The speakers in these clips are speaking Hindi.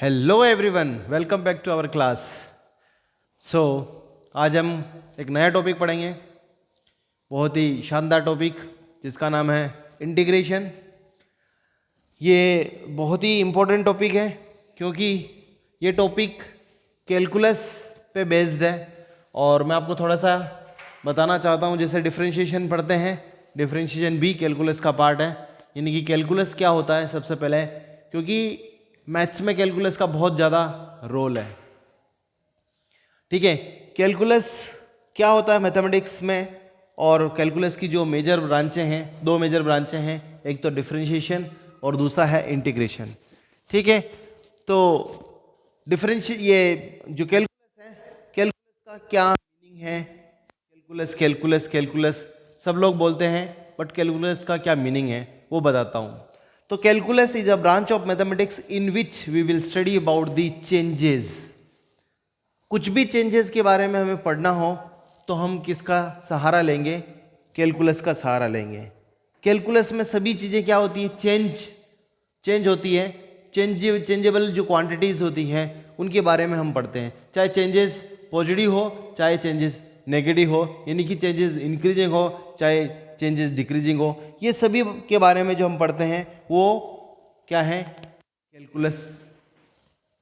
Hello everyone, welcome back to our class. So आज हम एक नया टॉपिक पढ़ेंगे, बहुत ही शानदार टॉपिक जिसका नाम है इंटीग्रेशन। ये बहुत ही इम्पोर्टेंट टॉपिक है क्योंकि ये टॉपिक कैलकुलस पे बेस्ड है और मैं आपको थोड़ा सा बताना चाहता हूँ। जैसे डिफरेंशिएशन पढ़ते हैं, डिफरेंशिएशन भी कैलकुलस का पार्ट है। यानी कि कैलकुलस क्या होता है सबसे पहले, क्योंकि मैथ्स में कैलकुलस का बहुत ज़्यादा रोल है। ठीक है, कैलकुलस क्या होता है मैथमेटिक्स में, और कैलकुलस की जो मेजर ब्रांचें हैं, दो मेजर ब्रांचें हैं, एक तो डिफरेंशिएशन और दूसरा है इंटीग्रेशन। ठीक है, तो ये जो कैलकुलस है, कैलकुलस का क्या मीनिंग है, कैलकुलस कैलकुलस कैलकुलस सब लोग बोलते हैं, बट कैलकुलस का क्या मीनिंग है वो बताता हूँ। तो calculus is a branch of mathematics in which we will study about the changes. कुछ भी चेंजेस के बारे में हमें पढ़ना हो तो हम किसका सहारा लेंगे? कैलकुलस का सहारा लेंगे। कैलकुलस में सभी चीज़ें क्या होती है? चेंज होती है। चेंजेबल जो क्वांटिटीज होती हैं उनके बारे में हम पढ़ते हैं, चाहे चेंजेस पॉजिटिव हो चाहे चेंजेस नेगेटिव हो, यानी कि चेंजेस इंक्रीजिंग हो चाहे चेंजेस डिक्रीजिंग हो। ये सभी के बारे में जो हम पढ़ते हैं वो क्या है? कैलकुलस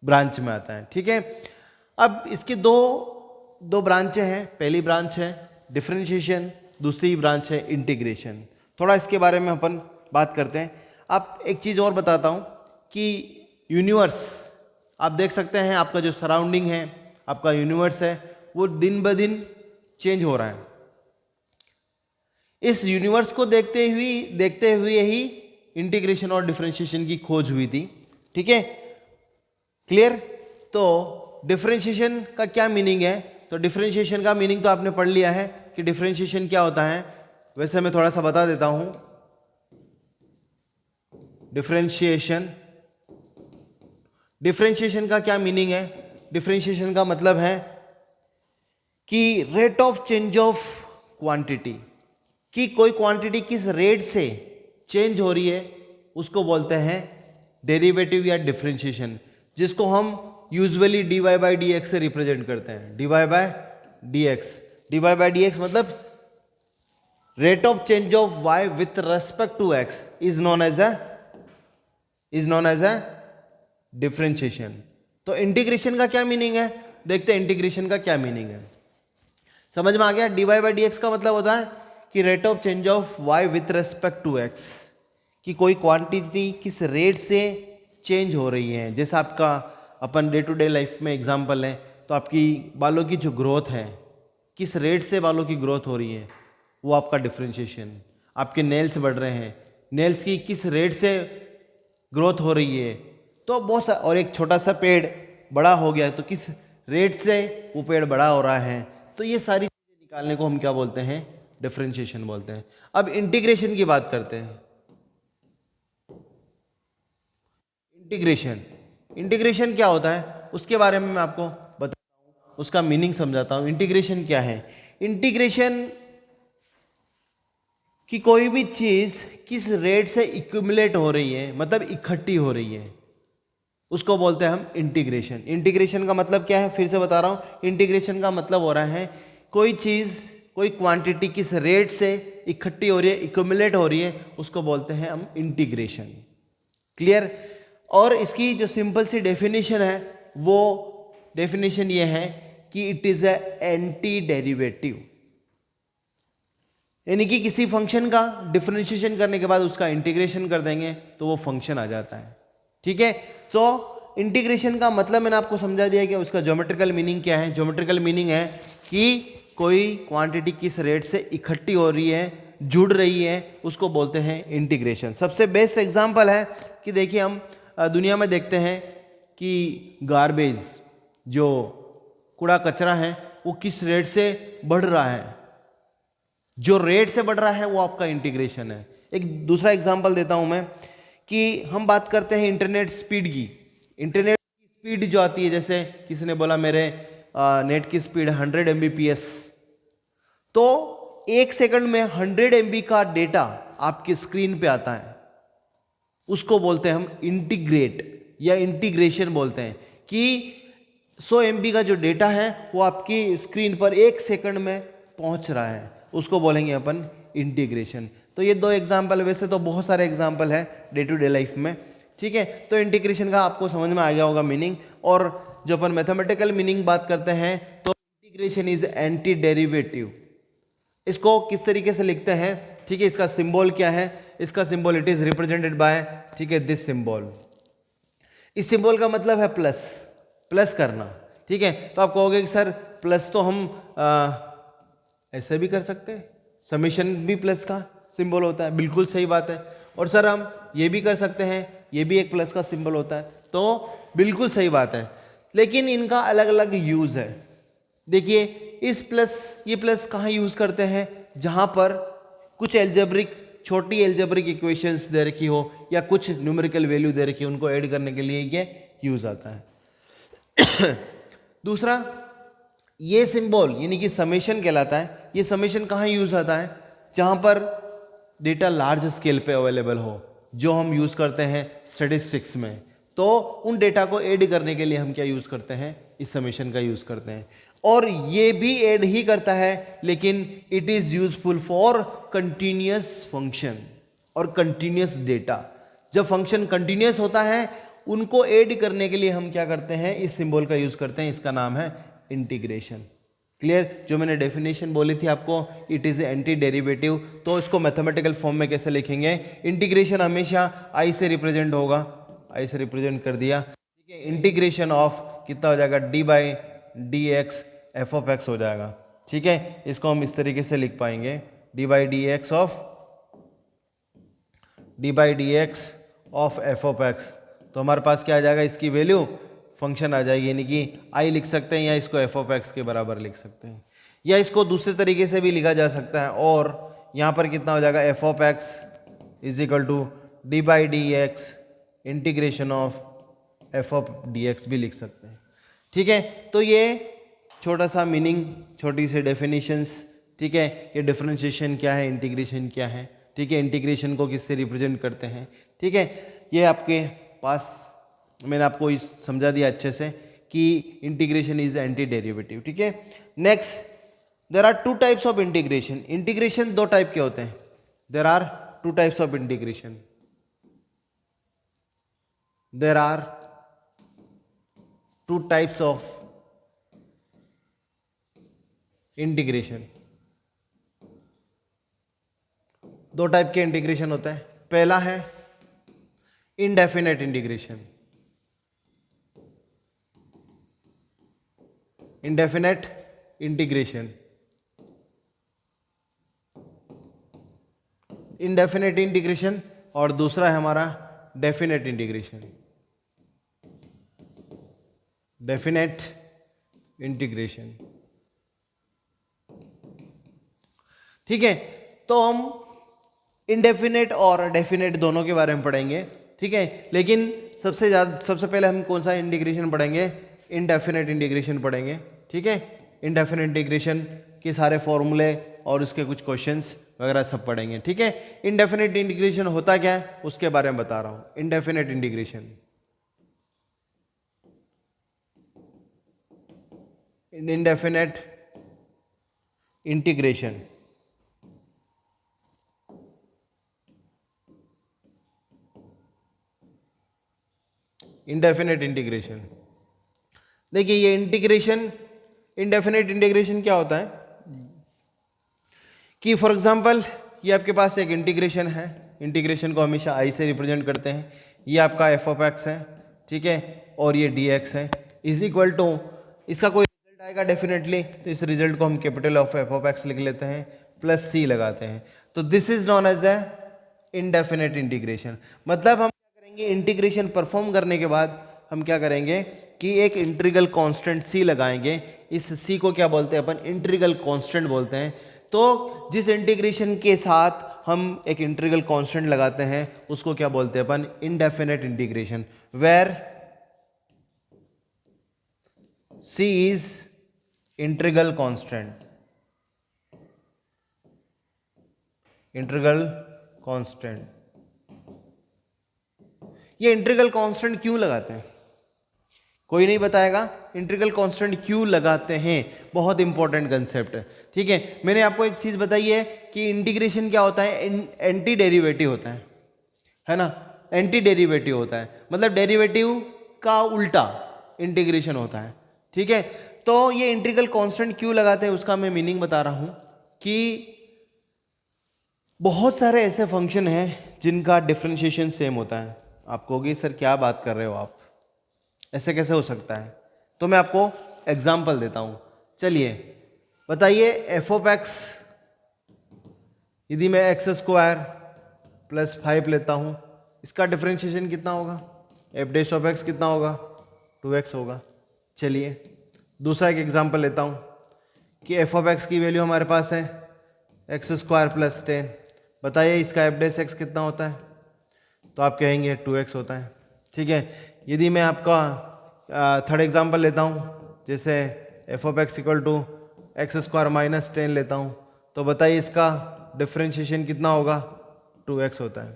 ब्रांच में आता है। ठीक है, अब इसके दो ब्रांचें हैं। पहली ब्रांच है डिफरेंशिएशन, दूसरी ब्रांच है इंटीग्रेशन। थोड़ा इसके बारे में अपन बात करते हैं। आप एक चीज़ और बताता हूँ कि यूनिवर्स आप देख सकते हैं, आपका जो सराउंडिंग है, आपका यूनिवर्स है, वो दिन ब दिन चेंज हो रहा है। इस यूनिवर्स को देखते हुए ही इंटीग्रेशन और डिफरेंशिएशन की खोज हुई थी। ठीक है, क्लियर? तो डिफरेंशिएशन का क्या मीनिंग है? तो डिफरेंशिएशन का मीनिंग तो आपने पढ़ लिया है कि डिफरेंशिएशन क्या होता है। वैसे मैं थोड़ा सा बता देता हूं। डिफरेंशिएशन का क्या मीनिंग है? डिफरेंशिएशन का मतलब है कि rate of change of quantity, कि कोई क्वांटिटी किस रेट से चेंज हो रही है उसको बोलते हैं डेरिवेटिव या डिफरेंशिएशन, जिसको हम usually dy by D X से रिप्रेजेंट करते हैं। dy बाई डी एक्स मतलब rate of change of y with respect to x is known as a differentiation. तो इंटीग्रेशन का क्या मीनिंग है? देखते हैं इंटीग्रेशन का क्या मीनिंग है। समझ में आ गया? dy बाई डी एक्स का मतलब होता है कि rate of change of y with respect to x, कि कोई क्वांटिटी किस रेट से चेंज हो रही है। जैसे आपका अपन डे टू डे लाइफ में एग्जांपल है, तो आपकी बालों की जो ग्रोथ है, किस रेट से बालों की ग्रोथ हो रही है, वो आपका डिफरेंशिएशन। आपके नेल्स बढ़ रहे हैं, नेल्स की किस रेट से ग्रोथ हो रही है, तो बहुत सा। और एक छोटा सा पेड़ बड़ा हो गया तो किस रेट से वो पेड़ बड़ा हो रहा है। तो ये सारी चीज़ें निकालने को हम क्या बोलते हैं? डिफरेंशिएशन बोलते हैं। अब इंटीग्रेशन की बात करते हैं। इंटीग्रेशन क्या होता है उसके बारे में मैं आपको बताता हूँ, उसका मीनिंग समझाता हूँ। इंटीग्रेशन क्या है? इंटीग्रेशन कि कोई भी चीज किस रेट से इक्यूमुलेट हो रही है, मतलब इकट्ठी हो रही है, उसको बोलते हैं हम इंटीग्रेशन। इंटीग्रेशन का मतलब क्या है? फिर से बता रहा हूँ। इंटीग्रेशन का मतलब हो रहा है कोई चीज, कोई क्वांटिटी किस रेट से इकट्ठी हो रही है, इक्यूमुलेट हो रही है, उसको बोलते हैं हम इंटीग्रेशन। क्लियर? और इसकी जो सिंपल सी डेफिनेशन है, वो डेफिनेशन ये है कि it is a anti derivative. यानी कि किसी फंक्शन का डिफरेंशिएशन करने के बाद उसका इंटीग्रेशन कर देंगे तो वो फंक्शन आ जाता है। ठीक है, सो इंटीग्रेशन का मतलब मैंने आपको समझा दिया कि उसका ज्योमेट्रिकल मीनिंग क्या है। ज्योमेट्रिकल मीनिंग है कि कोई क्वांटिटी किस रेट से इकट्ठी हो रही है, जुड़ रही है, उसको बोलते हैं इंटीग्रेशन। सबसे बेस्ट एग्जांपल है कि देखिए, हम दुनिया में देखते हैं कि गार्बेज, जो कूड़ा कचरा है, वो किस रेट से बढ़ रहा है। जो रेट से बढ़ रहा है वो आपका इंटीग्रेशन है। एक दूसरा एग्जांपल देता हूं मैं, कि हम बात करते हैं इंटरनेट स्पीड की। इंटरनेट की स्पीड जो आती है, जैसे किसी ने बोला मेरे नेट की स्पीड 100 Mbps, तो एक सेकंड में 100 MB का डेटा आपकी स्क्रीन पे आता है, उसको बोलते हैं हम इंटीग्रेट, या इंटीग्रेशन बोलते हैं कि 100 MB का जो डेटा है वो आपकी स्क्रीन पर 1 सेकंड में पहुंच रहा है, उसको बोलेंगे अपन इंटीग्रेशन। तो ये 2 एग्जाम्पल, वैसे तो बहुत सारे एग्जाम्पल है डे टू डे लाइफ में, ठीक है। तो इंटीग्रेशन का आपको समझ में आ गया होगा मीनिंग। और जो अपन मैथमेटिकल मीनिंग बात करते हैं तो इंटीग्रेशन इज एंटी डेरिवेटिव। इसको किस तरीके से लिखते हैं, ठीक है, इसका सिंबल क्या है, इसका symbol it is represented by, ठीक है, दिस सिंबल। इस सिंबल का मतलब है प्लस, प्लस करना, ठीक है। तो आप कहोगे कि सर प्लस तो हम ऐसे भी कर सकते हैं, समेशन भी प्लस का सिंबल होता है, बिल्कुल सही बात है। और सर हम ये भी कर सकते हैं, ये भी एक प्लस का सिंबल होता है, तो बिल्कुल सही बात है। लेकिन इनका अलग अलग यूज है। देखिए इस प्लस, ये प्लस कहाँ यूज करते हैं, जहां पर कुछ एल्जेब्रिक, छोटी एल्जेब्रिक इक्वेशंस दे रखी हो या कुछ न्यूमेरिकल वैल्यू दे रखी हो, उनको ऐड करने के लिए ये यूज आता है। दूसरा, ये सिंबल यानी कि समेशन कहलाता है। ये समेशन कहाँ यूज आता है, जहां पर डेटा लार्ज स्केल पे अवेलेबल हो, जो हम यूज करते हैं स्टैटिस्टिक्स में। तो उन डेटा को ऐड करने के लिए हम क्या यूज करते हैं, इस समेशन का यूज करते हैं। और ये भी ऐड ही करता है, लेकिन it is useful for continuous function और कंटिन्यूअस डेटा। जब फंक्शन कंटिन्यूअस होता है, उनको ऐड करने के लिए हम क्या करते हैं, इस सिंबल का यूज करते हैं, इसका नाम है इंटीग्रेशन। क्लियर। जो मैंने डेफिनेशन बोली थी आपको, इट इज एंटी डेरिवेटिव, तो इसको मैथमेटिकल फॉर्म में कैसे लिखेंगे, इंटीग्रेशन हमेशा आई से रिप्रेजेंट होगा, आई से रिप्रेजेंट कर दिया, ठीक है। इंटीग्रेशन ऑफ कितना हो जाएगा, D by D x F of x हो जाएगा, ठीक है। इसको हम इस तरीके से लिख पाएंगे, D by D x of F of x. तो हमारे पास क्या आ जाएगा, इसकी वैल्यू फंक्शन आ जाएगी, यानी कि आई लिख सकते हैं, या इसको एफ ऑफ एक्स के बराबर लिख सकते हैं, या इसको दूसरे तरीके से भी लिखा जा सकता है। और यहाँ पर कितना हो जाएगा, F of X is equal to D by D X integration of F of D X भी लिख सकते हैं, ठीक है। तो ये छोटा सा मीनिंग, छोटी सी डेफिनेशंस, ठीक है। ये डिफरेंशिएशन क्या है, इंटीग्रेशन क्या है, ठीक है, इंटीग्रेशन को किससे रिप्रेजेंट करते हैं, ठीक है। ये आपके पास मैंने आपको समझा दिया अच्छे से कि इंटीग्रेशन इज एंटी डेरिवेटिव, ठीक है। Next, there are 2 types of integration. Integration 2 type के होते हैं। There are 2 types of integration. There are 2 types of integration. 2 type के इंटीग्रेशन होता है। पहला है indefinite integration. Indefinite integration, indefinite integration, और दूसरा है हमारा डेफिनेट इंटीग्रेशन। डेफिनेट इंटीग्रेशन, ठीक है। तो हम इनडेफिनेट और डेफिनेट दोनों के बारे में पढ़ेंगे, ठीक है। लेकिन सबसे पहले हम कौन सा इंटीग्रेशन पढ़ेंगे, इनडेफिनेट इंटीग्रेशन पढ़ेंगे, ठीक है। इनडेफिनेट इंटीग्रेशन के सारे फॉर्मूले और उसके कुछ क्वेश्चंस वगैरह सब पढ़ेंगे, ठीक है। इनडेफिनेट इंटीग्रेशन होता क्या है उसके बारे में बता रहा हूं। Indefinite integration, indefinite integration indefinite integration, देखिए ये इंटीग्रेशन, इनडेफिनेट इंटीग्रेशन क्या होता है कि फॉर एग्जांपल ये आपके पास एक इंटीग्रेशन है, इंटीग्रेशन को हमेशा आई से रिप्रेजेंट करते हैं। ये आपका एफ ऑफ एक्स है, ठीक है, और ये डी एक्स है, इज इक्वल टू, इसका कोई रिजल्ट आएगा डेफिनेटली, तो इस रिजल्ट को हम capital of F of X लिख लेते हैं, प्लस सी लगाते हैं। तो this is known as a indefinite integration. मतलब हम क्या करेंगे, इंटीग्रेशन परफॉर्म करने के बाद हम क्या करेंगे कि एक इंटीग्रल कांस्टेंट सी लगाएंगे। इस सी को क्या बोलते हैं अपन, इंटीग्रल कांस्टेंट बोलते हैं। तो जिस इंटीग्रेशन के साथ हम एक इंटीग्रल कांस्टेंट लगाते हैं उसको क्या बोलते हैं अपन, indefinite integration, where C is integral constant, integral constant. ये इंटीग्रल कांस्टेंट क्यों लगाते हैं? कोई नहीं बताएगा इंटीग्रल कांस्टेंट क्यों लगाते हैं? बहुत इंपॉर्टेंट कंसेप्ट है, ठीक है। मैंने आपको एक चीज बताई है कि इंटीग्रेशन क्या होता है, एंटी डेरिवेटिव होता है ना। एंटी डेरिवेटिव होता है, मतलब डेरिवेटिव का उल्टा इंटीग्रेशन होता है, ठीक है। तो ये इंटीग्रल कांस्टेंट क्यों लगाते हैं उसका मैं मीनिंग बता रहा हूं कि बहुत सारे ऐसे फंक्शन हैं जिनका डिफरेंशिएशन सेम होता है। आप कहोगे सर क्या बात कर रहे हो आप, ऐसे कैसे हो सकता है? तो मैं आपको एग्जाम्पल देता हूं। चलिए बताइए, एफ ऑफ एक्स, यदि मैं एक्स स्क्वायर प्लस 5 लेता हूं, इसका डिफरेंशिएशन कितना होगा? एफ डैश ऑफ एक्स कितना होगा? 2x होगा। चलिए दूसरा एक एग्जाम्पल लेता हूं कि एफ ऑफ एक्स की वैल्यू हमारे पास है एक्स स्क्वायर प्लस 10। बताइए इसका एफ डैश एक्स कितना होता है? तो आप कहेंगे 2x होता है, ठीक है। यदि मैं आपका थर्ड एग्जाम्पल लेता हूँ, जैसे F of X equal to X square minus 10 लेता हूँ, तो बताइए इसका डिफरेंशिएशन कितना होगा? 2x होता है।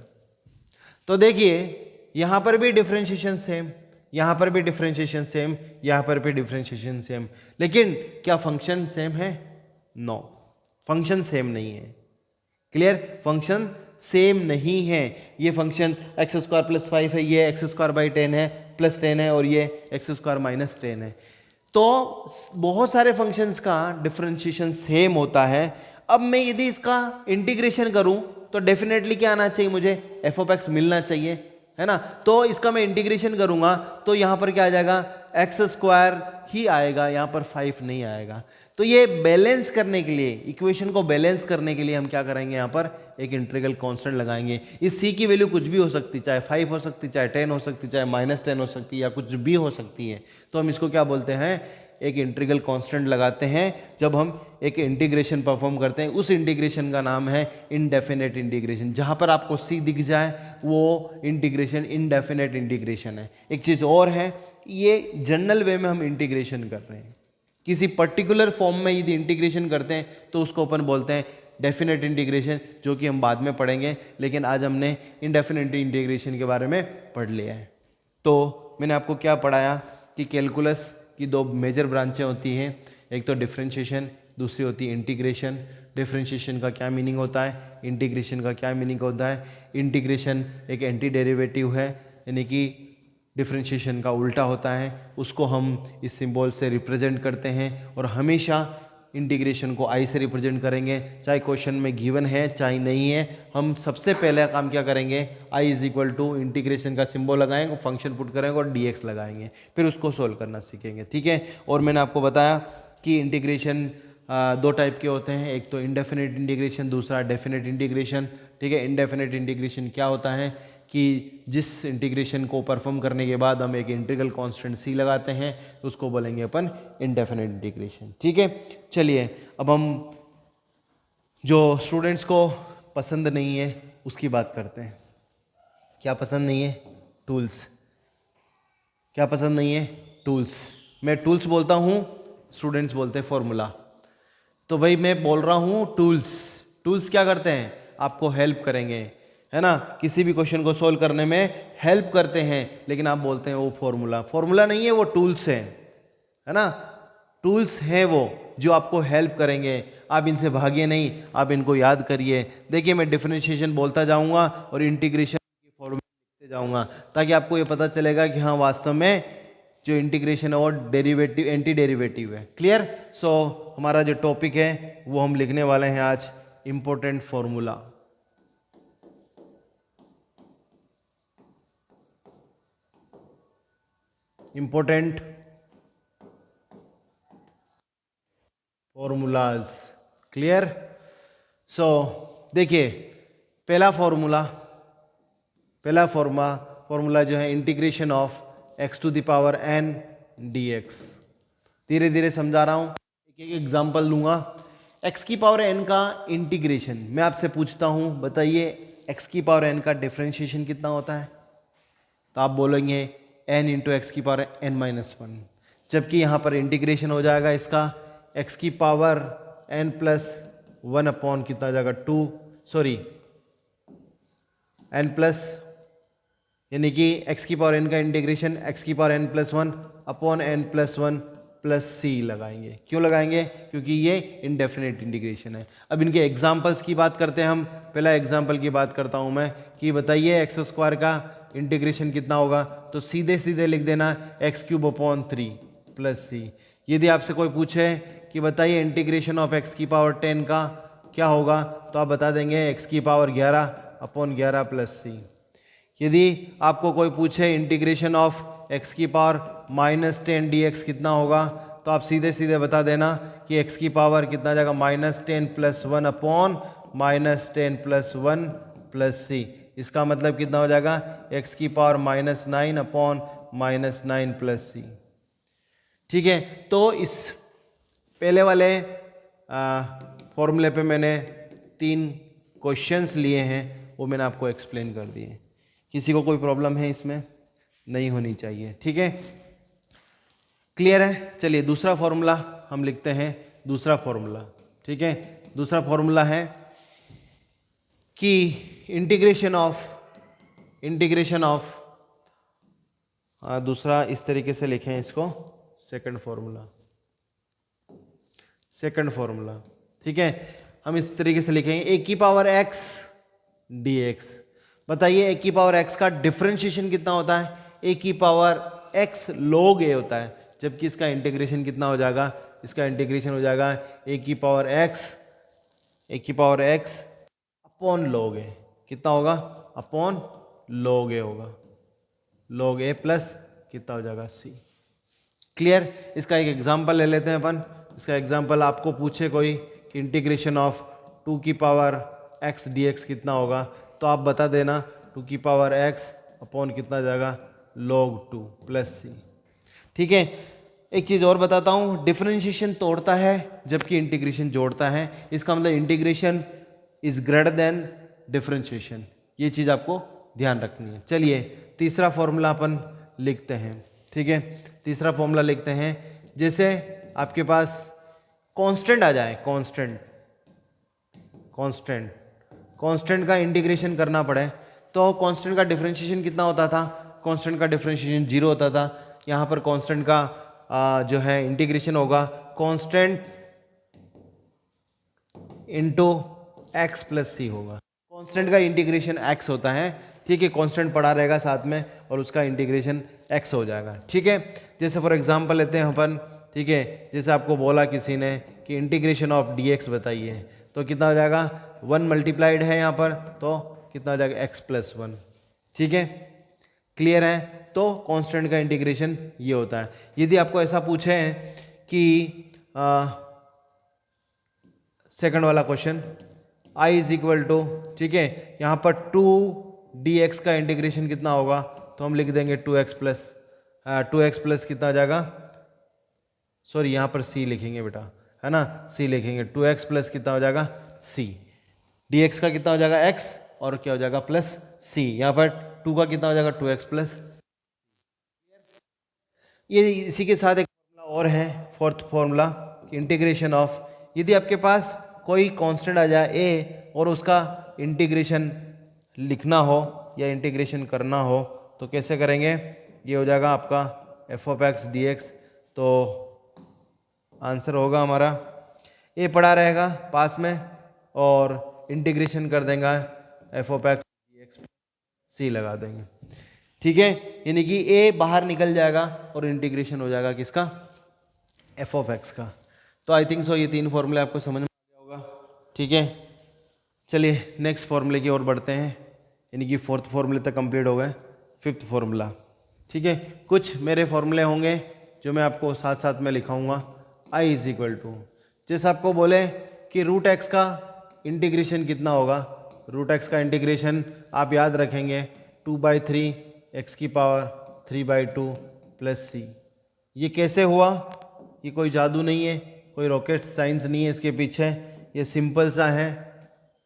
तो देखिए यहाँ पर भी डिफरेंशिएशन सेम, यहाँ पर भी डिफरेंशिएशन सेम, यहाँ पर भी डिफरेंशिएशन सेम, लेकिन क्या फंक्शन सेम है? नो, फंक्शन सेम नहीं है। क्लियर? फंक्शन सेम नहीं है। ये फंक्शन एक्स स्क्वायर प्लस 5 है, ये एक्स स्क्वायर बाई 10 है, प्लस 10 है, और ये एक्स स्क्वायर माइनस 10 है। तो बहुत सारे फंक्शंस का डिफरेंशिएशन सेम होता है। अब मैं यदि इसका इंटीग्रेशन करूं तो डेफिनेटली क्या आना चाहिए मुझे? एफ ऑफ एक्स मिलना चाहिए, है ना। तो इसका मैं इंटीग्रेशन करूंगा तो यहां पर क्या आ जाएगा? एक्स स्क्वायर ही आएगा, यहां पर 5 नहीं आएगा। तो ये बैलेंस करने के लिए, इक्वेशन को बैलेंस करने के लिए हम क्या करेंगे? यहाँ पर एक इंटीग्रल कांस्टेंट लगाएंगे। इस c की वैल्यू कुछ भी हो सकती, चाहे 5 हो सकती, चाहे 10 हो सकती, चाहे -10 हो सकती, या कुछ भी हो सकती है। तो हम इसको क्या बोलते हैं? एक इंटीग्रल कांस्टेंट लगाते हैं जब हम एक इंटीग्रेशन परफॉर्म करते हैं। उस इंटीग्रेशन का नाम है इनडेफिनेट इंटीग्रेशन। जहां पर आपको c दिख जाए वो इंटीग्रेशन इनडेफिनेट इंटीग्रेशन है। एक चीज और है, ये जनरल वे में हम इंटीग्रेशन कर रहे हैं। किसी पर्टिकुलर फॉर्म में यदि इंटीग्रेशन करते हैं तो उसको अपन बोलते हैं डेफिनेट इंटीग्रेशन, जो कि हम बाद में पढ़ेंगे, लेकिन आज हमने इनडेफिनेट इंटीग्रेशन के बारे में पढ़ लिया है। तो मैंने आपको क्या पढ़ाया कि कैलकुलस की दो मेजर ब्रांचें होती हैं, एक तो डिफरेंशिएशन, दूसरी होती है इंटीग्रेशन। डिफरेंशिएशन का क्या मीनिंग होता है, इंटीग्रेशन का क्या मीनिंग होता है? इंटीग्रेशन एक एंटी डेरिवेटिव है, यानी कि डिफरेंशिएशन का उल्टा होता है, उसको हम इस सिंबल से रिप्रेजेंट करते हैं, और हमेशा इंटीग्रेशन को आई से रिप्रेजेंट करेंगे, चाहे क्वेश्चन में गिवन है चाहे नहीं है। हम सबसे पहले काम क्या करेंगे? I is equal to integration का सिंबल लगाएंगे, फंक्शन पुट करेंगे और dx लगाएंगे, फिर उसको सोल्व करना सीखेंगे, ठीक है। और मैंने आपको बताया कि इंटीग्रेशन दो टाइप के होते हैं, एक तो इनडेफिनेट इंटीग्रेशन, दूसरा डेफिनेट इंटीग्रेशन, ठीक है। इनडेफिनेट इंटीग्रेशन क्या होता है कि जिस इंटीग्रेशन को परफॉर्म करने के बाद हम एक इंटीग्रल कांस्टेंट c लगाते हैं, तो उसको बोलेंगे अपन इनडेफिनेट इंटीग्रेशन, ठीक है। चलिए अब हम जो स्टूडेंट्स को पसंद नहीं है उसकी बात करते हैं। क्या पसंद नहीं है? टूल्स। क्या पसंद नहीं है? टूल्स। मैं टूल्स बोलता हूँ, स्टूडेंट्स बोलते हैं फॉर्मूला। तो भाई मैं बोल रहा हूँ टूल्स। टूल्स क्या करते हैं? आपको हेल्प करेंगे, है ना, किसी भी क्वेश्चन को सोल्व करने में हेल्प करते हैं, लेकिन आप बोलते हैं वो फॉर्मूला। फॉर्मूला नहीं है, वो टूल्स हैं, है ना। टूल्स हैं वो जो आपको हेल्प करेंगे। आप इनसे भागिए नहीं, आप इनको याद करिए। देखिए मैं डिफरेंशिएशन बोलता जाऊंगा और इंटीग्रेशन की फॉर्मूला लिखते जाऊंगा, ताकि आपको ये पता चलेगा कि हाँ वास्तव में जो इंटीग्रेशन है वो डेरिवेटिव एंटी डेरिवेटिव है। क्लियर? सो हमारा जो टॉपिक है वो हम लिखने वाले हैं आज, important formula. Important formulas. Clear? So देखिए पहला फॉर्मूला जो है integration of x to the power n dx। धीरे धीरे समझा रहा हूं, एक एक एग्जांपल दूंगा। x की पावर n का इंटीग्रेशन मैं आपसे पूछता हूं, बताइए x की पावर n का डिफरेंशिएशन कितना होता है? तो आप बोलेंगे n इंटू एक्स की पावर n-1, जबकि यहां पर इंटीग्रेशन हो जाएगा इसका x की पावर n प्लस 1 अपॉन कितना आ जाएगा 2, सॉरी n प्लस यानी कि एक्स की पावर एन का इंटीग्रेशन एक्स की power n plus one upon n plus one plus C लगाएंगे। क्यों लगाएंगे? क्योंकि ये इनडेफिनेट इंटीग्रेशन है। अब इनके एग्जाम्पल्स की बात करते हैं हम। पहला एग्जाम्पल की बात करता हूँ मैं कि बताइए एक्स स्क्वायर का इंटीग्रेशन कितना होगा, तो सीधे सीधे लिख देना एक्स क्यूब अपॉन 3 प्लस सी। यदि आपसे कोई पूछे कि बताइए इंटीग्रेशन ऑफ एक्स की पावर 10 का क्या होगा, तो आप बता देंगे एक्स की पावर 11 अपॉन 11 प्लस सी। यदि आपको कोई पूछे इंटीग्रेशन ऑफ एक्स की पावर -10 dx कितना होगा, तो आप सीधे सीधे बता देना कि एक्स की पावर कितना जाएगा -10 प्लस 1 अपॉन -10 प्लस 1 प्लस सी। इसका मतलब कितना हो जाएगा एक्स की पावर -9 अपॉन -9 प्लस सी। ठीक है, तो इस पहले वाले फॉर्मूले पे मैंने 3 क्वेश्चंस लिए हैं, वो मैंने आपको एक्सप्लेन कर दिए। किसी को कोई प्रॉब्लम है इसमें? नहीं होनी चाहिए। ठीक है, क्लियर है। चलिए दूसरा फॉर्मूला हम लिखते हैं। दूसरा फॉर्मूला, ठीक है, दूसरा फॉर्मूला है कि इंटीग्रेशन ऑफ दूसरा इस तरीके से लिखें इसको, सेकंड फॉर्मूला, ठीक है। हम इस तरीके से लिखेंगे ए की पावर एक्स डी एक्स। बताइए ए की पावर एक्स का डिफरेंशिएशन कितना होता है? ए की पावर एक्स log ए होता है, जबकि इसका इंटीग्रेशन कितना हो जाएगा? इसका इंटीग्रेशन हो जाएगा ए की पावर एक्स अपॉन log ए। कितना होगा? अपॉन log ए होगा, log ए प्लस कितना हो जाएगा? सी। क्लियर। इसका एक एग्जांपल ले लेते हैं अपन। इसका एग्जांपल आपको पूछे कोई कि इंटीग्रेशन ऑफ 2 की पावर एक्स डी एक्स कितना होगा, तो आप बता देना 2 की पावर एक्स अपॉन कितना जाएगा? log 2 प्लस सी। ठीक है, एक चीज़ और बताता हूँ, डिफरेंशिएशन तोड़ता है जबकि इंटीग्रेशन जोड़ता है। इसका मतलब integration is greater than differentiation. ये चीज़ आपको ध्यान रखनी है। चलिए तीसरा फॉर्मूला अपन लिखते हैं। ठीक है, तीसरा फॉर्मूला लिखते हैं। जैसे आपके पास कांस्टेंट आ जाए, कांस्टेंट का इंटीग्रेशन करना पड़े, तो कांस्टेंट का डिफरेंशिएशन कितना होता था? कांस्टेंट का डिफरेंशिएशन 0 होता था। यहाँ पर कांस्टेंट का जो है इंटीग्रेशन होगा constant into x plus C होगा। कांस्टेंट का इंटीग्रेशन एक्स होता है, ठीक है, कांस्टेंट पड़ा रहेगा साथ में और उसका इंटीग्रेशन एक्स हो जाएगा। ठीक है, जैसे फॉर एग्जांपल लेते हैं अपन। ठीक है, जैसे आपको बोला किसी ने कि इंटीग्रेशन ऑफ डी एक्स बताइए, तो कितना हो जाएगा? 1 मल्टीप्लाइड है यहाँ पर, तो कितना हो जाएगा? X plus 1। ठीक है, क्लियर है। तो कांस्टेंट का इंटीग्रेशन ये होता है। यदि आपको ऐसा पूछे कि सेकंड वाला question i is equal to, ठीक है, यहाँ पर 2dx का इंटीग्रेशन कितना होगा, तो हम लिख देंगे 2x प्लस कितना आ जाएगा? सॉरी, यहाँ पर c लिखेंगे बेटा, है ना, c लिखेंगे। 2x प्लस कितना हो जाएगा? c। dx का कितना हो जाएगा? x, और क्या हो जाएगा? Plus c। यहाँ पर 2 का कितना हो जाएगा? 2x plus. ये इसी के साथ एक फॉर्मूला और है, फोर्थ फॉर्मूला, इंटीग्रेशन ऑफ, यदि आपके पास कोई कांस्टेंट आ जाए a और उसका इंटीग्रेशन लिखना हो या इंटीग्रेशन करना हो, तो कैसे करेंगे? ये हो जाएगा आपका f of x D x. तो आंसर होगा हमारा a पड़ा रहेगा पास में और इंटीग्रेशन कर देंगे f of x D x, c लगा देंगे। ठीक है, यानी कि a बाहर निकल जाएगा और इंटीग्रेशन हो जाएगा किसका? f ऑफ एक्स का। तो आई थिंक सो ये 3 फॉर्मूले आपको समझ में आ गया होगा। ठीक है, चलिए नेक्स्ट फॉर्मूले की ओर बढ़ते हैं, यानी कि 4th फॉर्मूले तक कंप्लीट हो गए। 5th फॉर्मूला, ठीक है, कुछ मेरे फॉर्मूले होंगे जो मैं आपको साथ साथ में लिखाऊंगा। i इज इक्वल टू, जैसे आपको बोले कि रूट एक्स का इंटीग्रेशन कितना होगा, रूट एक्स का इंटीग्रेशन आप याद रखेंगे 2/3 एक्स की पावर 3/2 प्लस सी। ये कैसे हुआ? ये कोई जादू नहीं है, कोई रॉकेट साइंस नहीं है इसके पीछे, ये सिंपल सा है।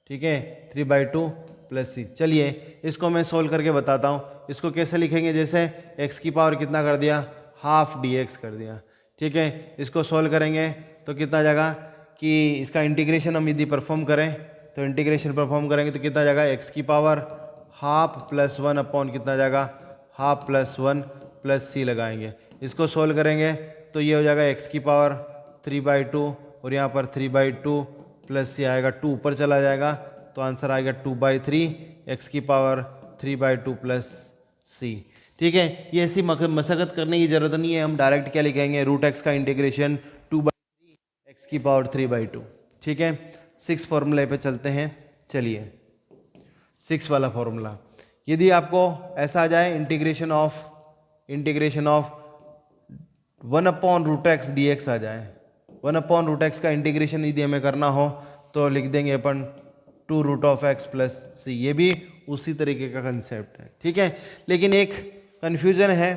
ठीक है, 3/2 प्लस सी। चलिए इसको मैं सोल्व करके बताता हूँ। इसको कैसे लिखेंगे? जैसे x की पावर कितना कर दिया? हाफ dx कर दिया। ठीक है, इसको सोल्व करेंगे तो कितना जाएगा कि इसका इंटीग्रेशन हम यदि परफॉर्म करें, तो इंटीग्रेशन परफॉर्म करेंगे तो कितना जाएगा? x की पावर हाफ प्लस 1 अपॉन कितना जाएगा, हाफ प्लस 1 प्लस सी लगाएंगे। इसको सोल्व करेंगे तो ये हो जाएगा x की पावर 3/2 और यहाँ पर 3/2 प्लस सी आएगा, 2 ऊपर चला जाएगा तो आंसर आएगा 2/3 x की पावर 3/2 प्लस सी। ठीक है, ये ऐसी मशक्कत करने की ज़रूरत नहीं है, हम डायरेक्ट क्या लिखेंगे, रूट एक्स का इंटीग्रेशन 2/3 एक्स की पावर 3/2। ठीक है, 6 फॉर्मूले पे चलते हैं। चलिए 6 वाला फॉर्मूला, यदि आपको ऐसा आ जाए इंटीग्रेशन ऑफ 1/√x dx आ जाए, 1/√x का इंटीग्रेशन यदि हमें करना हो तो लिख देंगे अपन 2√x प्लस सी। ये भी उसी तरीके का कंसेप्ट है। ठीक है, लेकिन एक कन्फ्यूज़न है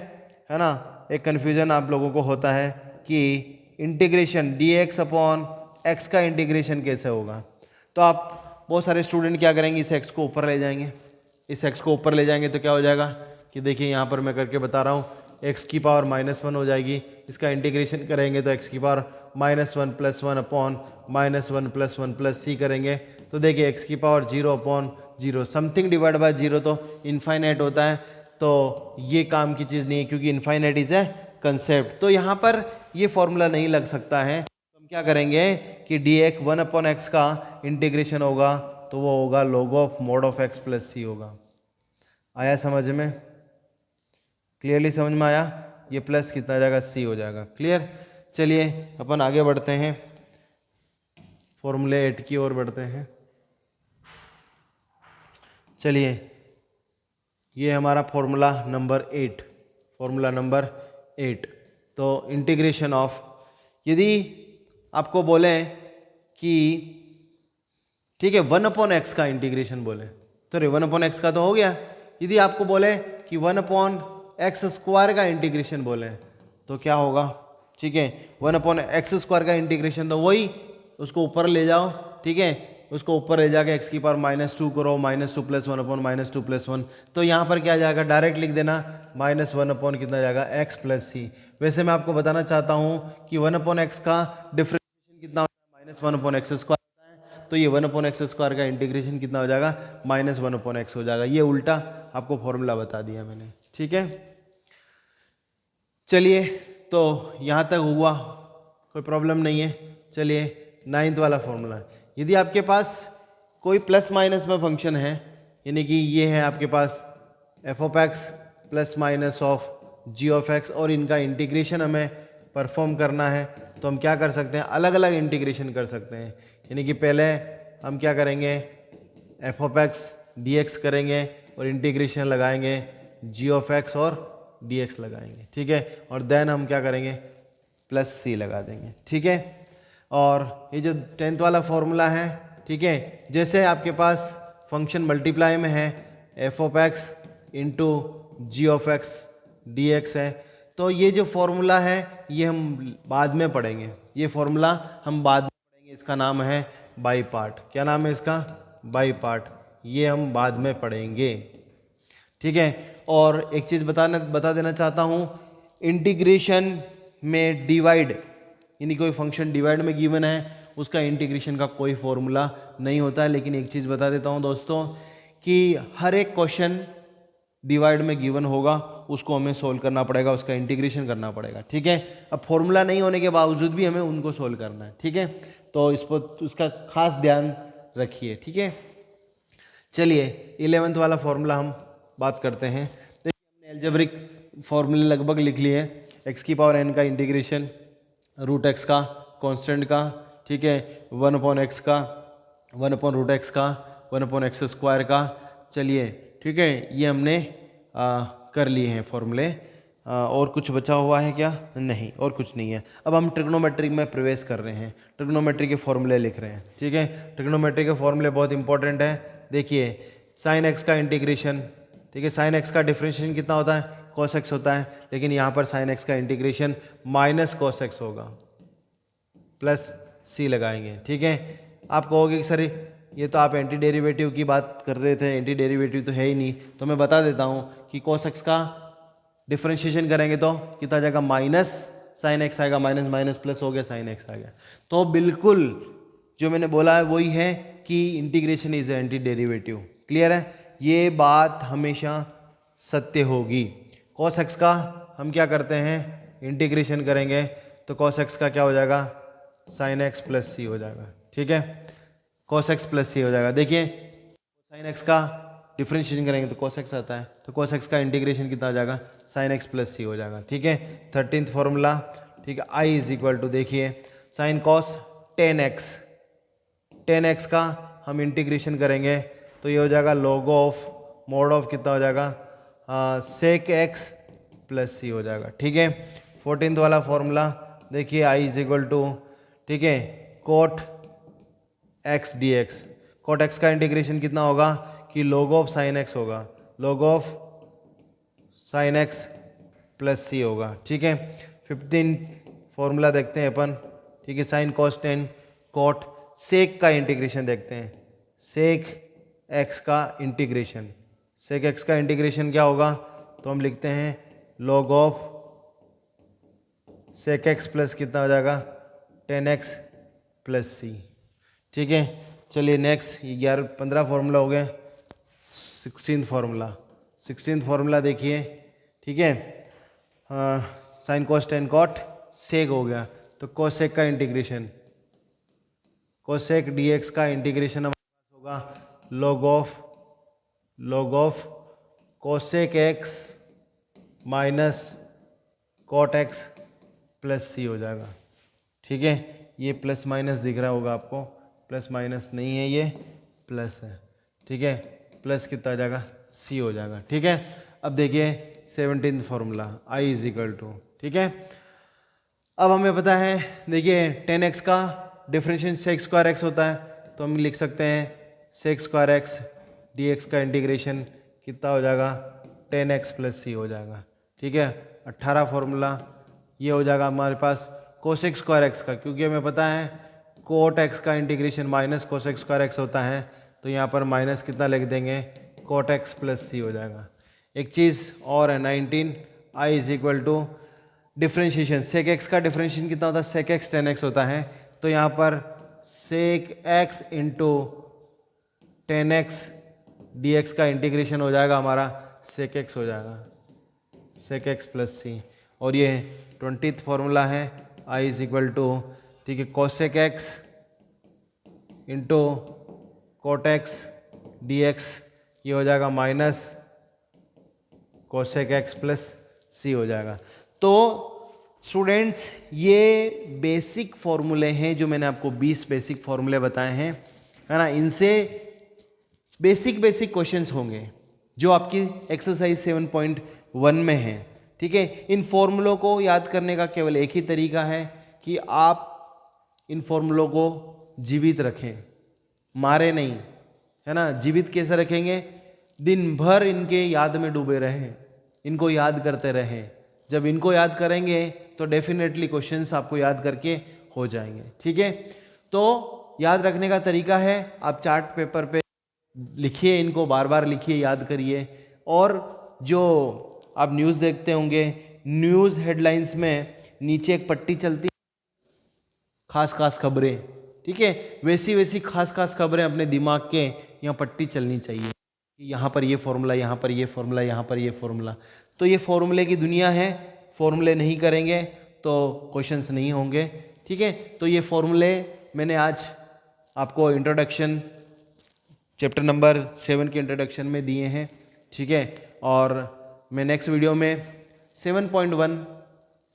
ना, एक कन्फ्यूज़न आप लोगों को होता है कि इंटीग्रेशन dx अपॉन x का इंटीग्रेशन कैसे होगा। तो आप बहुत सारे स्टूडेंट क्या करेंगे, इस x को ऊपर ले जाएंगे, इस x को ऊपर ले जाएंगे तो क्या हो जाएगा कि देखिए यहाँ पर मैं करके बता रहा हूँ, x की पावर -1 हो जाएगी, इसका इंटीग्रेशन करेंगे तो x की power -1 plus 1 upon -1 plus 1 plus C करेंगे तो देखिए x की power 0 upon 0, something divide by 0 तो इनफाइनाइट होता है, तो ये काम की चीज़ नहीं है क्योंकि इनफाइनाइट इज ए कंसेप्ट। तो यहाँ पर ये फॉर्मूला नहीं लग सकता है, तो हम क्या करेंगे कि dx 1/x का इंटीग्रेशन होगा तो वो होगा log of mod of x plus C होगा। आया समझ में, क्लियरली समझ में आया, ये प्लस कितना जाएगा, सी हो जाएगा। क्लियर, चलिए अपन आगे बढ़ते हैं, फॉर्मूले 8 की ओर बढ़ते हैं। चलिए ये हमारा फॉर्मूला नंबर 8, फॉर्मूला नंबर 8। तो इंटीग्रेशन ऑफ, यदि आपको बोले कि ठीक है 1/x का इंटीग्रेशन बोले तो 1/x का तो हो गया, यदि आपको बोले कि 1/x² का इंटीग्रेशन बोले तो क्या होगा। ठीक है, 1/x² का इंटीग्रेशन तो वही, उसको ऊपर ले जाओ। ठीक है, उसको ऊपर ले जाके x की पावर -2 करो, -2 प्लस 1 अपॉन -2 प्लस 1, तो यहाँ पर क्या जाएगा, डायरेक्ट लिख देना -1 अपॉन कितना जाएगा, x प्लस सी। वैसे मैं आपको बताना चाहता हूँ कि 1/x का डिफरेंशिएशन कितना होता है, -1/x² होता है, तो ये 1/x² का इंटीग्रेशन कितना हो जाएगा, -1/x हो जाएगा। ये उल्टा आपको फॉर्मूला बता दिया मैंने। ठीक है, चलिए तो यहाँ तक हुआ, कोई प्रॉब्लम नहीं है। चलिए 9th वाला फॉर्मूला, यदि आपके पास कोई प्लस माइनस में फंक्शन है, यानी कि ये है आपके पास f(x) plus minus of g(x) और इनका इंटीग्रेशन हमें परफॉर्म करना है, तो हम क्या कर सकते हैं, अलग अलग इंटीग्रेशन कर सकते हैं। यानी कि पहले हम क्या करेंगे, f(x) dx करेंगे और इंटीग्रेशन लगाएंगे g(x) और dx लगाएंगे। ठीक है, और देन हम क्या करेंगे, प्लस सी लगा देंगे। ठीक है, और ये जो 10th वाला फॉर्मूला है, ठीक है, जैसे आपके पास फंक्शन मल्टीप्लाई में है f(x) इंटू g(x) dx है, तो ये जो फॉर्मूला है ये हम बाद में पढ़ेंगे, ये फॉर्मूला हम बाद में पढ़ेंगे, इसका नाम है बाई पार्ट। क्या नाम है इसका, बाई पार्ट, ये हम बाद में पढ़ेंगे। ठीक है, और एक चीज़ बता देना चाहता हूँ, इंटीग्रेशन में डिवाइड, यानी कोई फंक्शन डिवाइड में गिवन है उसका इंटीग्रेशन का कोई फॉर्मूला नहीं होता है। लेकिन एक चीज़ बता देता हूँ दोस्तों कि हर एक क्वेश्चन डिवाइड में गिवन होगा, उसको हमें सोल्व करना पड़ेगा, उसका इंटीग्रेशन करना पड़ेगा। ठीक है, अब फॉर्मूला नहीं होने के बावजूद भी हमें उनको सोल्व करना है। ठीक है, तो इस पर उसका खास ध्यान रखिए। ठीक है, चलिए 11th वाला फॉर्मूला हम बात करते हैं। देखिए हमने एल्जेब्रिक फॉर्मूले लगभग लिख लिए, x की पावर n का इंटीग्रेशन, रूट एक्स का, कांस्टेंट का, ठीक है, 1/x का, 1/√x का, 1/x² का। चलिए ठीक है, ये हमने कर लिए हैं फॉर्मूले। और कुछ बचा हुआ है क्या, नहीं, और कुछ नहीं है। अब हम ट्रिग्नोमेट्री में प्रवेश कर रहे हैं, ट्रिग्नोमेट्री के फॉर्मूले लिख रहे हैं। ठीक है, ट्रिग्नोमेट्री के फॉर्मूले बहुत इंपॉर्टेंट है। देखिए साइन एक्स का इंटीग्रेशन, ठीक है, साइन एक्स का डिफरेंशिएशन कितना होता है, cos x होता है, लेकिन यहाँ पर साइन एक्स का इंटीग्रेशन माइनस cos x होगा, प्लस सी लगाएंगे। ठीक है, आप कहोगे कि सर ये तो आप एंटी डेरिवेटिव की बात कर रहे थे, एंटी डेरिवेटिव तो है ही नहीं, तो मैं बता देता हूँ कि cos x का डिफरेंशिएशन करेंगे तो कितना जाएगा, माइनस साइन एक्स आएगा, माइनस माइनस प्लस हो गया, साइन एक्स आ गया। तो बिल्कुल जो मैंने बोला है वही है कि integration is anti derivative. Clear है, ये बात हमेशा सत्य होगी। cos x का हम क्या करते हैं, इंटीग्रेशन करेंगे तो cos x का क्या हो जाएगा, sin x प्लस सी हो जाएगा। ठीक है, cos x प्लस सी हो जाएगा। देखिए sin x का डिफ्रेंशिएशन करेंगे तो cos x आता है, तो cos x का इंटीग्रेशन कितना हो जाएगा, sin x प्लस सी हो जाएगा। ठीक है, 13th फॉर्मूला। ठीक है, I इज इक्वल टू, देखिए साइन कॉस 10x, 10x का हम इंटीग्रेशन करेंगे तो ये हो जाएगा log ऑफ मोड ऑफ कितना हो जाएगा, sec x प्लस सी हो जाएगा। ठीक है, 14th वाला फॉर्मूला देखिए, I इज इक्वल टू, ठीक है, cot x dx, cot x का इंटीग्रेशन कितना होगा कि log ऑफ sin x होगा, log of sin x plus C होगा। ठीक है, 15 फॉर्मूला देखते हैं अपन। ठीक है, साइन कॉस 10 कॉट सेक का इंटीग्रेशन देखते हैं, सेक x का इंटीग्रेशन, सेक x का इंटीग्रेशन क्या होगा, तो हम लिखते हैं log of sec x plus कितना हो जाएगा, 10x प्लस सी। ठीक है, चलिए नेक्स्ट, 15 फॉर्मूला हो गए। 16th फॉर्मूला, 16th फॉर्मूला देखिए। ठीक है, साइन कॉस 10 कॉट सेक हो गया तो कोसेक का इंटीग्रेशन, कोसेक dx का इंटीग्रेशन हमारे पास होगा log of cosec x minus cot x plus C हो जाएगा। ठीक है, ये प्लस माइनस दिख रहा होगा आपको, प्लस माइनस नहीं है, ये प्लस है। ठीक है, प्लस कितना आ जाएगा, सी हो जाएगा। ठीक है, अब देखिए 17th formula, I is equal to, ठीक है, अब हमें पता है, देखिए 10x का डिफरेंशिएशन सेक स्क्वायर x होता है, तो हम लिख सकते हैं सेक स्क्वायर x dx का इंटीग्रेशन कितना हो जाएगा, 10x प्लस सी हो जाएगा। ठीक है, 18 फॉर्मूला, ये हो जाएगा हमारे पास कोसेक स्क्वायर x का, क्योंकि हमें पता है कोट x का integration minus cosec square x होता है, तो यहाँ पर माइनस कितना लिख देंगे, कोट x प्लस सी हो जाएगा। एक चीज़ और है 19, I is equal to differentiation, sec x का डिफ्रेंशिएशन कितना होता है, सेक x 10x होता है, तो यहाँ पर सेक x इंटू 10x dx का इंटीग्रेशन हो जाएगा हमारा सेक x हो जाएगा, सेक x प्लस सी। और ये 20th फॉर्मूला है, I इज इक्वल टू, ठीक है, cosec x into coat x dx, ये हो जाएगा minus cosec x plus C हो जाएगा। तो स्टूडेंट्स, ये बेसिक फॉर्मूले हैं जो मैंने आपको 20 बेसिक फॉर्मूले बताए हैं, है ना, इनसे बेसिक क्वेश्चंस होंगे जो आपकी एक्सरसाइज 7.1 में है। ठीक है, इन फॉर्मूलों को याद करने का केवल एक ही तरीका है कि आप इन फॉर्मूलों को जीवित रखें, मारे नहीं, है ना। जीवित कैसे रखेंगे, दिन भर इनके याद में डूबे रहें, इनको याद करते रहें। जब इनको याद करेंगे तो डेफिनेटली क्वेश्चंस आपको याद करके हो जाएंगे। ठीक है, तो याद रखने का तरीका है, आप चार्ट पेपर पे लिखिए, इनको बार बार लिखिए, याद करिए। और जो आप न्यूज़ देखते होंगे, न्यूज़ हेडलाइंस में नीचे एक पट्टी चलती, खास खास खबरें, ठीक है, वैसी खास खास खबरें अपने दिमाग के यहाँ पट्टी चलनी चाहिए। यहाँ पर ये फॉर्मूला, यहाँ पर ये फॉर्मूला, यहाँ पर ये फॉर्मूला। तो ये फॉर्मूले की दुनिया है, फॉर्मूले नहीं करेंगे तो क्वेश्चंस नहीं होंगे। ठीक है, तो ये फॉर्मूले मैंने आज आपको इंट्रोडक्शन चैप्टर नंबर 7 के इंट्रोडक्शन में दिए हैं। ठीक है, और मैं नेक्स्ट वीडियो में 7.1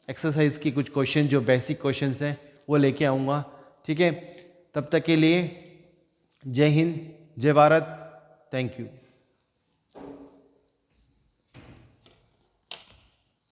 एक्सरसाइज की कुछ क्वेश्चन जो बेसिक क्वेश्चंस हैं वो लेके आऊँगा। ठीक है, तब तक के लिए जय हिंद, जय भारत, थैंक यू।